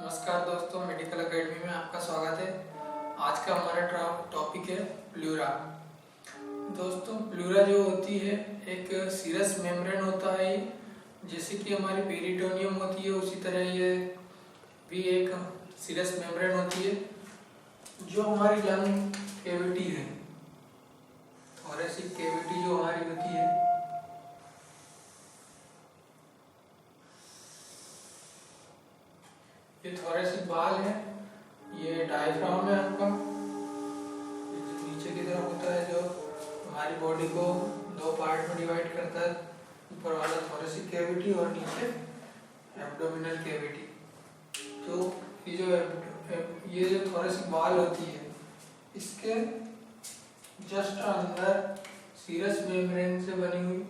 नमस्कार दोस्तों, medical academy में आपका स्वागत है। आज का हमारा टॉपिक है प्लूरा। दोस्तों, प्लूरा जो होती है एक सीरस मेम्ब्रेन होता है। जैसे कि हमारी पेरिटोनियम होती है उसी तरह ये भी एक सीरस मेम्ब्रेन होती है जो हमारी लंग कैविटी है, थोरेसिक कैविटी जो हमारी होती है। ये थोरेसिक बाल है, ये डायफ्राम है आपका, नीचे की तरफ होता है जो हमारी बॉडी को दो पार्ट में डिवाइड करता है, ऊपर वाला थोरेसिक कैविटी और नीचे एब्डोमिनल कैविटी। तो ये जो थोरेसिक बाल होती है इसके जस्ट अंदर सीरस मेम्ब्रेन से बनी हुई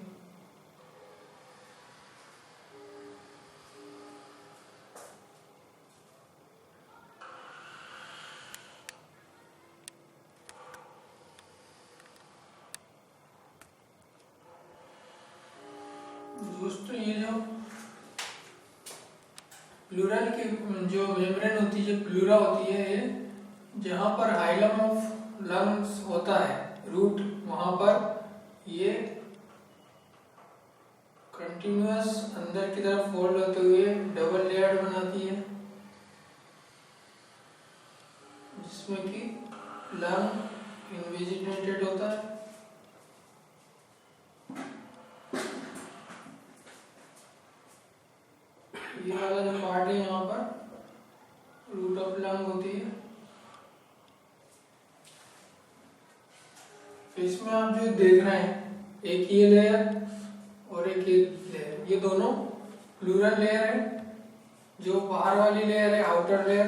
दोस्तों, ये जो प्लूरल की जो मेम्ब्रेन होती है, जो प्लूरा होती है, ये जहाँ पर हाइलम ऑफ लंग्स होता है, रूट, वहाँ पर ये कंटिन्यूअस अंदर की तरफ फोल्ड होते हुए डबल लेयर बनाती है, जिसमें कि लंग इन्वेजिनेटेड होता है। ये वाला जो पार्ट है यहाँ पर रूट ऑफ लंग होती है। तो इसमें आप जो देख रहे हैं, एक ये लेयर और एक ये लेयर, ये दोनों प्लूरल लेयर है। जो बाहर वाली लेयर है, आउटर लेयर,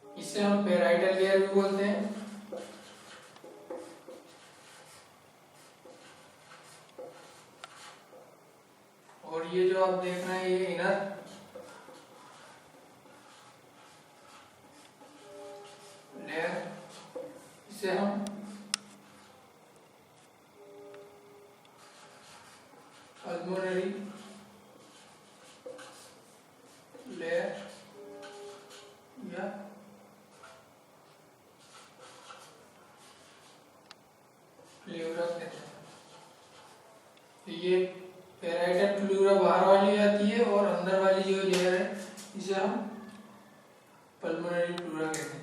इसे हम पेराइटल लेयर भी बोलते हैं। और ये जो आप देख रहे हैं, ये इनर लेयर, इसे हम पल्मोनरी लेयर या प्लूरा कहते हैं। ये पेराइटल प्लूरा बाहर वाली आती है और अंदर वाली जो लेयर है इसे हम पल्मोनरी प्लूरा कहते हैं।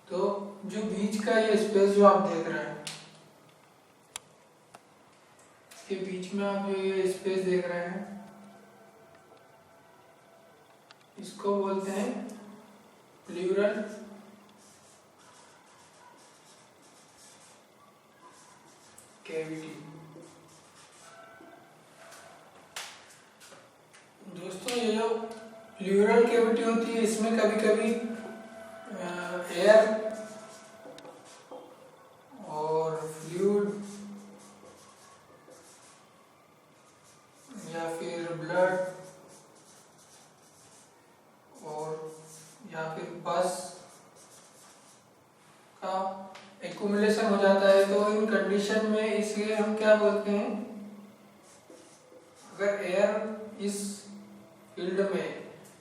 तो जो बीच का ये स्पेस जो आप देख रहे हैं, इसके बीच में आप जो ये स्पेस देख रहे हैं, इसको बोलते हैं प्लूरल कैविटी। दोस्तों, ये जो प्लूरल कैविटी होती है, इसमें कभी कभी एयर और फ्लूइड या फिर ब्लड और या फिर पस का एक्यूमुलेशन हो जाता है। तो इन कंडीशन में इसे हम क्या बोलते हैं, अगर एयर इस फील्ड में,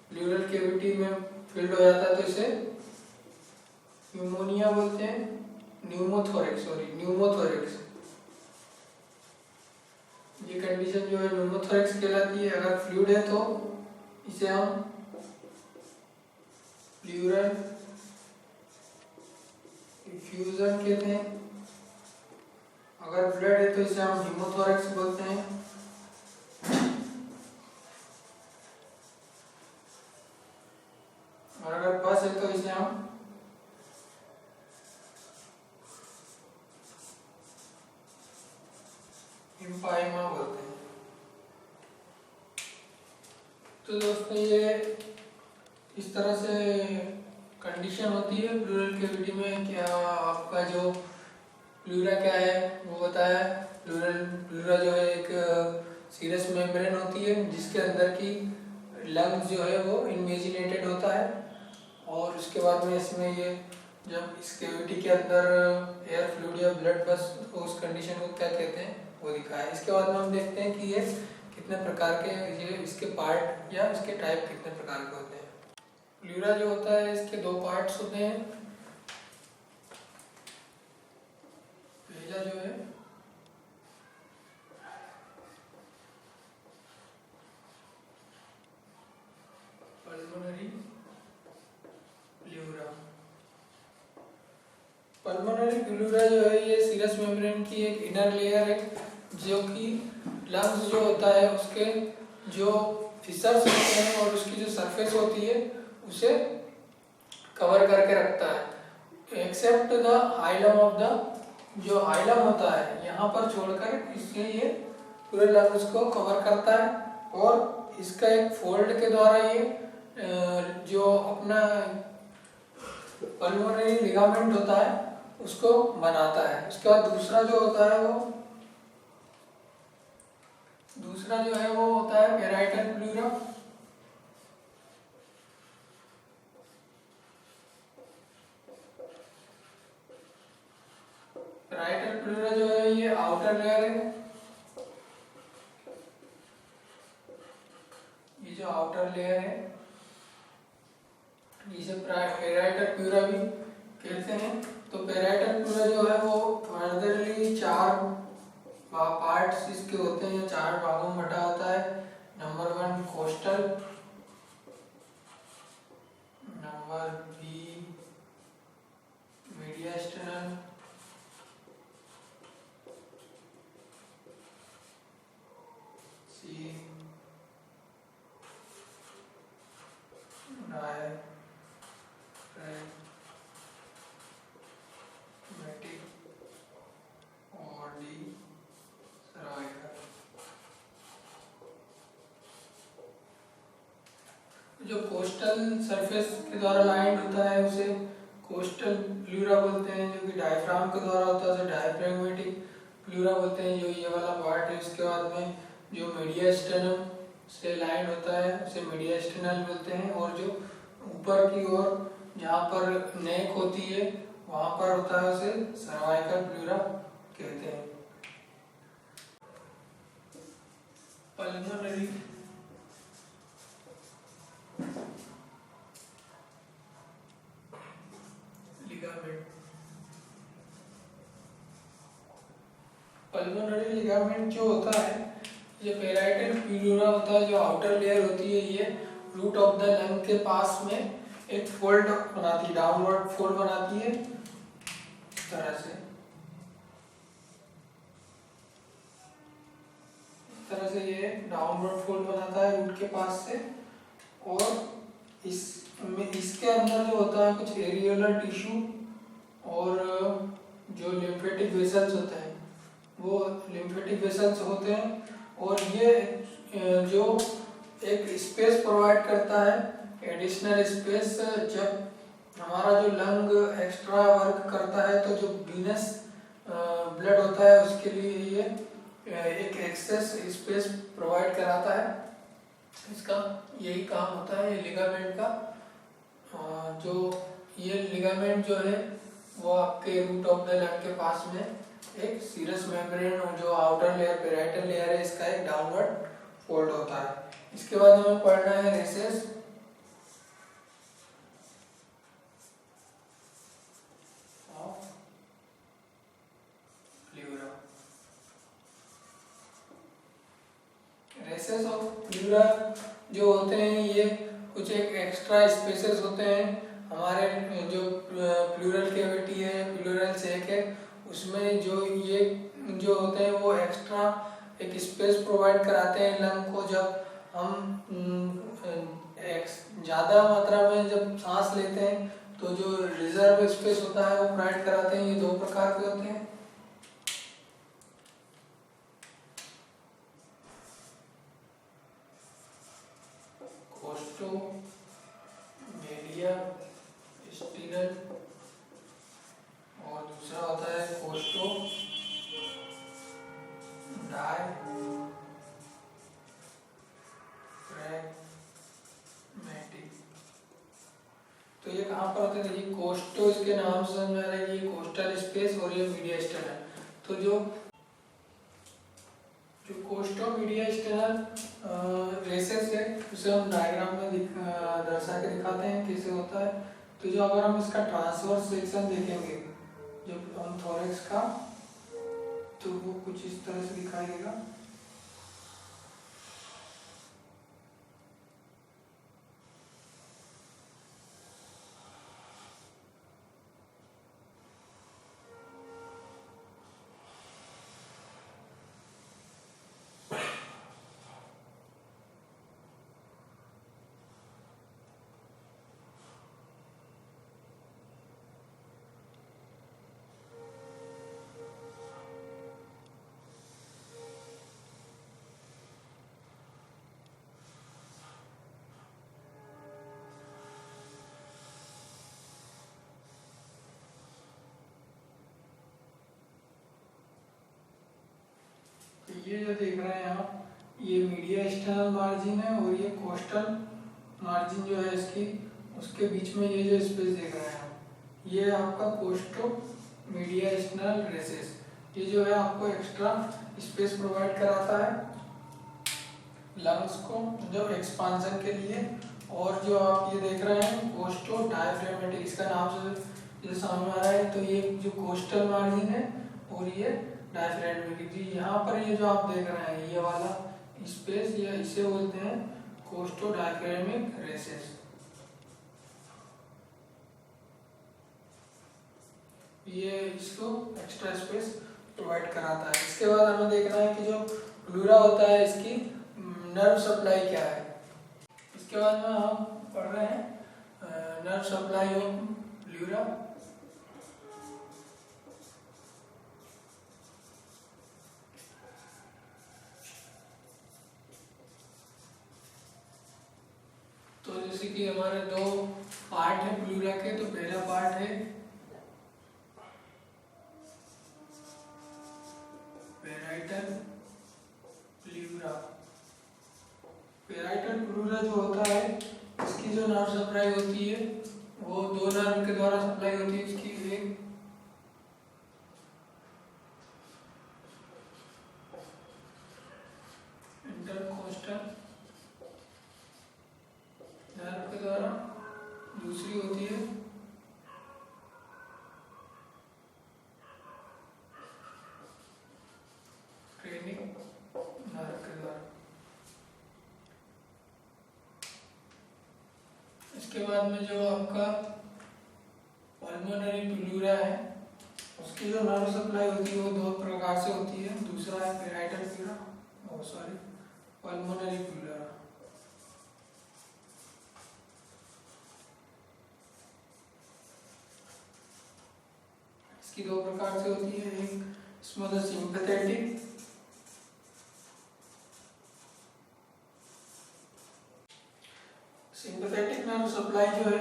प्लूरल कैविटी में फील्ड हो जाता है, तो इसे न्यूमोनिया बोलते हैं, न्यूमोथोरेक्स। ये कंडीशन जो है न्यूमोथोरेक्स कहलाती है। अगर फ्लूइड है तो इसे हम प्लूरल इफ्यूजन कहते हैं। अगर ब्लड है तो इसे हम हीमोथोरेक्स बोलते हैं। और अगर पस है तो इसे हम इम्पाइमा बोलते हैं। तो दोस्तों, ये इस तरह से कंडीशन होती है प्लूरल कैविटी में। क्या आपका जो प्लूरा क्या है वो बताया। प्लूरा जो है एक सीरस मेम्ब्रेन होती है जिसके अंदर की लंग्स जो है वो इन्वेजिनेटेड होता है। और उसके बाद में इसमें ये जब इस कैविटी के अंदर एयर फ्लूइड या ब्लड बस, उस कंडीशन को क्या कहते हैं, वो दिखाया। इसके बाद में हम देखते हैं कि ये कितने प्रकार के, ये इसके पार्ट या इसके टाइप कितने प्रकार के होते हैं। प्लूरा जो होता है इसके दो पार्ट्स होते हैं। पहला जो है पल्मोनरी प्लूरा। पल्मोनरी प्लूरा जो है ये सीरस मेम्ब्रेन की एक इनर लेयर है, जो कि लंग्स जो होता है उसके जो फिशर्स होते हैं और उसकी जो सरफेस होती है उसे कवर करके रखता है, except the hilum of the, जो हाइलम होता है यहाँ पर छोड़कर, इसलिए ये पूरे लंग्स को कवर करता है। और इसका एक फोल्ड के द्वारा ये जो अपना पल्मोनरी लिगामेंट होता है उसको बनाता है। उसके बाद दूसरा जो होता है वो होता है पैराइटल प्लूरा। पैराइटल प्लूरा जो है ये आउटर लेयर है। ये जो आउटर लेयर है इसे पैराइटल प्लूरा भी कहते हैं। तो पैराइटल प्लूरा जो है वो फर्दरली 4 पार्ट्स इसके होते हैं, 4 भागों में बटा होता है। Number 1 coastal, number B mediastinal, C और डी सर्वाइकल। जो कोस्टल सरफेस के द्वारा लाइंड होता है उसे कोस्टल प्लूरा बोलते हैं। जो कि डायफ्राम के द्वारा होता है उसे डायफ्रैग्मेटिक प्लूरा बोलते हैं, जो ये वाला पार्ट है। इसके बाद में जो मीडियास्टिनम से लाइंड होता है उसे मीडियास्टिनल बोलते हैं। और जो ऊपर की ओर जहाँ पर नेक होती है वहाँ पर होता है उसे सर्वाइकल प्लूरा कहते हैं। पल्मोनरी लिगामेंट, पल्मोनरी लिगामेंट जो होता है, ये पैराइटल प्लूरा होता है, जो आउटर लेयर होती है, ये रूट ऑफ द लंग के पास में एक फोल्ड बनाती है, डाउनवर्ड फोल्ड बनाती है इस तरह से। इस तरह से ये डाउनवर्ड फोल्ड बनाता है रूट के पास से। और इसके अंदर जो होता है कुछ एरियोलर टिश्यू और जो लिम्फेटिक वेसल्स होते हैं वो लिम्फेटिक वेसल्स होते हैं। और ये जो एक स्पेस प्रोवाइड करता है, एडिशनल स्पेस। जब हमारा जो लंग एक्स्ट्रा वर्क करता है तो जो वीनस ब्लड होता है उसके लिए ये एक एक्सेस स्पेस प्रोवाइड कराता है। इसका यही काम होता है लिगामेंट का। जो ये लिगामेंट जो है वो आपके रूट ऑफ द लंग के पास में एक सीरस मेम्ब्रेन और जो आउटर लेयर पैराइटल लेयर है इसका एक डाउनवर्ड फोल्ड होता है। इसके बाद हमें पढ़ना है रेसेस। रेसेस ऑफ प्लूरा जो होते हैं ये कुछ एक एक्स्ट्रा स्पेसेस होते हैं हमारे जो प्लूरल कैविटी है, प्लूरल सैक है, उसमें जो ये जो होते हैं वो एक्स्ट्रा एक स्पेस प्रोवाइड कराते हैं लंग को। जब हम ज़्यादा मात्रा में जब सांस लेते हैं तो जो रिजर्व स्पेस होता है वो प्रोवाइड कराते हैं। ये 2 प्रकार के होते हैं। कोस्टो मीडिया स्टिनल और दूसरा होता है कोस्टो डायफ्रैग्मेटिक। तो ये कहाँ पर होते हैं? देखिए कोस्टो इसके नाम से समझ आ रहा है, ये कोस्टल स्पेस और ये मीडियास्टिनल। तो जो जो कोस्टोमीडियास्टेनल रेसेस है उसे हम डायग्राम में दर्शा के दिखाते हैं कैसे होता है। तो जो अगर हम इसका ट्रांसवर्स सेक्शन देखेंगे जो हम थोरैक्स का, तो वो कुछ इस तरह से दिखाई देगा। ये जो देख रहे हैं आप, ये मीडिया एक्सटर्नल मार्जिन है और ये कोस्टल मार्जिन जो है इसकी, उसके बीच में ये जो स्पेस देख रहे हैं आप, ये आपका कोस्टो मीडिया एक्सटर्नल रेसेस। ये जो है आपको एक्स्ट्रा स्पेस प्रोवाइड कराता है लंग्स को जब एक्सपांसन के लिए। और जो आप ये देख रहे हैं कोस्टो डायफ्रागमेटिक, इसका नाम से जो समझ आ रहा है, तो ये जो कोस्टल मार्जिन है और ये डायफ्रागमेटिक जी, यहाँ पर ये जो आप देख रहे हैं ये वाला स्पेस, ये इसे बोलते हैं कोस्टो डायफ्रागमिक रेसेस। ये इसको एक्स्ट्रा स्पेस प्रोवाइड कराता है। इसके बाद हमें देखना है कि जो प्लूरा होता है इसकी नर्व सप्लाई क्या है। इसके बाद में हम पढ़ रहे हैं नर्व सप्लाई ऑफ प्लूरा। तो जैसे कि हमारे दो पार्ट है प्लूरा के, तो पहला पार्ट है पेराइटल प्लूरा। पेराइटल प्लूरा जो होता है इसकी जो नर्व सप्लाई होती है वो दो नर्व के द्वारा सप्लाई होती है। इसकी एक इंटरकोस्टल नर्व के द्वारा, दूसरी होती है क्रेनिक नर्व के द्वारा। इसके बाद में जो आपका पल्मोनरी प्लूरा है उसकी जो नर्व सप्लाई होती है वो दो प्रकार से होती है। दूसरा है पेराइटल प्लूरा, पल्मोनरी प्लूरा। इसकी दो प्रकार से होती है, एक इसमें तो सिंपैथेटिक, सिंपैथेटिक नर्व सप्लाई जो है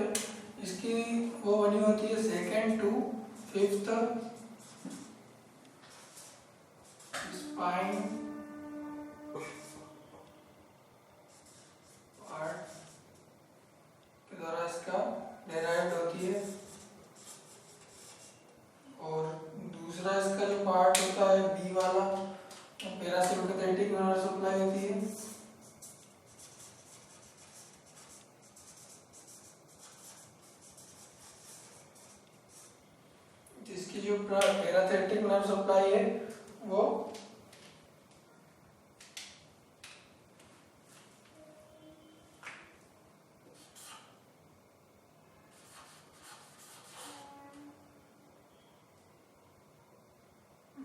इसकी वो बनी होती है second to fifth spine part के द्वारा इसका डेराइव्ड होती है। और दूसरा इसका जो पार्ट होता है बी वाला, पैरासिम्पैथेटिक नर्व सप्लाई होती है। जिसकी जो पैरासिम्पैथेटिक नर्व सप्लाई है वो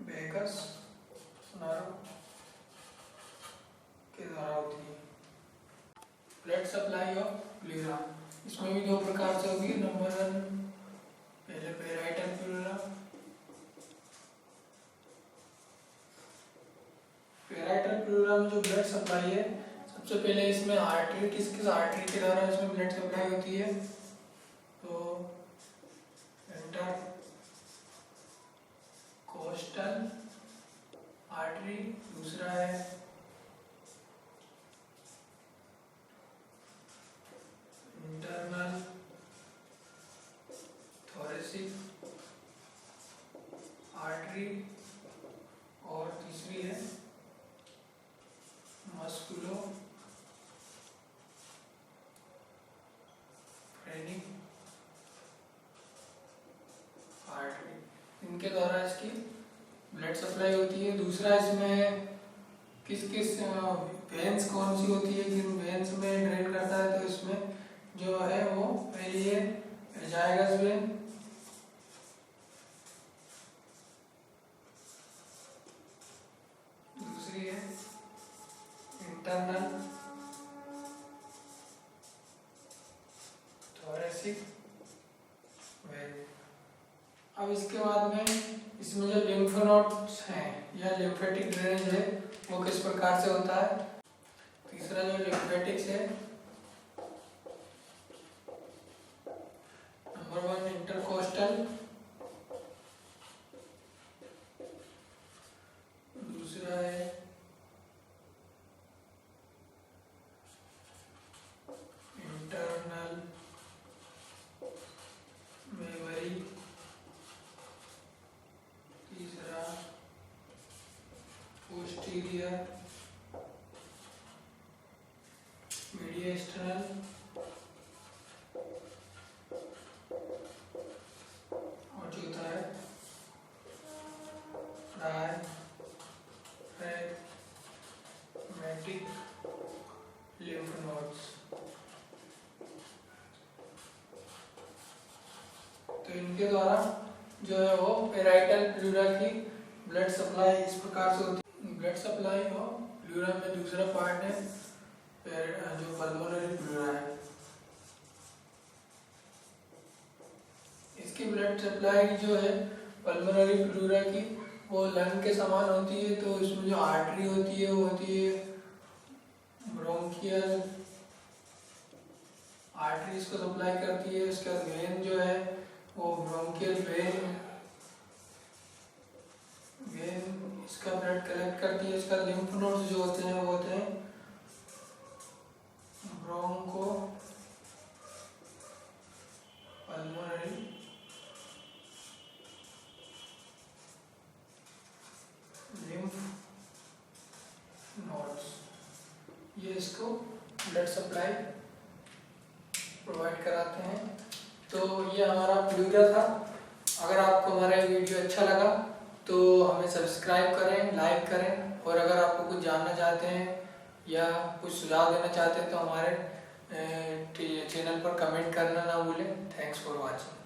वेगस नर्व के द्वारा होती है। ब्लड सप्लाई ऑफ प्लूरा, इसमें भी दो प्रकार से होगी। नंबर 1 पहले पेराइटल प्लूरा। पेराइटल प्लूरा में जो ब्लड सप्लाई है, सबसे पहले इसमें आर्टरी, किस आर्टरी के द्वारा इसमें ब्लड सप्लाई होती है, तो इंटरकोस्टल आर्टरी। दूसरा है इंटरनल थोरेसिक आर्टरी और तीसरी है किस किस वेन्स कौन सी होती है, किन वेन्स में ड्रेन करता है। तो इसमें जो है वो पहली है एजाइगस वेन, दूसरी है इंटरनल थोरेसिक वेन। अब इसके बाद में इसमें जो लिम्फ नोड्स हैं या लिम्फेटिक ड्रेनेज है वो किस प्रकार से होता है। तीसरा जो लिम्फेटिक्स है, नंबर 1 इंटरकोस्टल, दूसरा है इंटरनल मेमोरी, तीसरा पोस्टीरियर मीडिएस्टरल, और चौथा है डायफ्रैगमेटिक लिम्फ नोड्स। तो इनके द्वारा जो है वो पेराइटल प्लूरा की ब्लड सप्लाई इस प्रकार से होती है। ब्लड सप्लाई और प्लूरा में दूसरा पार्ट है जो पल्मोनरी प्लूरा है। इसकी ब्लड सप्लाई जो है पल्मोनरी प्लूरा की वो लंग के समान होती है। तो इसमें जो आर्टरी होती है वो होती है ब्रोंकियल आर्टरी, इसको सप्लाई करती है। उसके बाद वेन जो है वो ब्रोंकियल वेन इसका ब्लड कलेक्ट करती है। इसका लिम्फ नोड्स जो होते हैं वो होते हैं ब्रोंको पल्मोनरी लिम्फ नोड्स, ये इसको ब्लड सप्लाई प्रोवाइड कराते हैं। तो ये हमारा प्लूरा था। अगर आपको हमारा वीडियो अच्छा लगा तो हमें सब्सक्राइब करें, लाइक करें, और अगर आपको कुछ जानना चाहते हैं या कुछ सुझाव देना चाहते हैं तो हमारे चैनल पर कमेंट करना ना भूलें। Thanks for watching.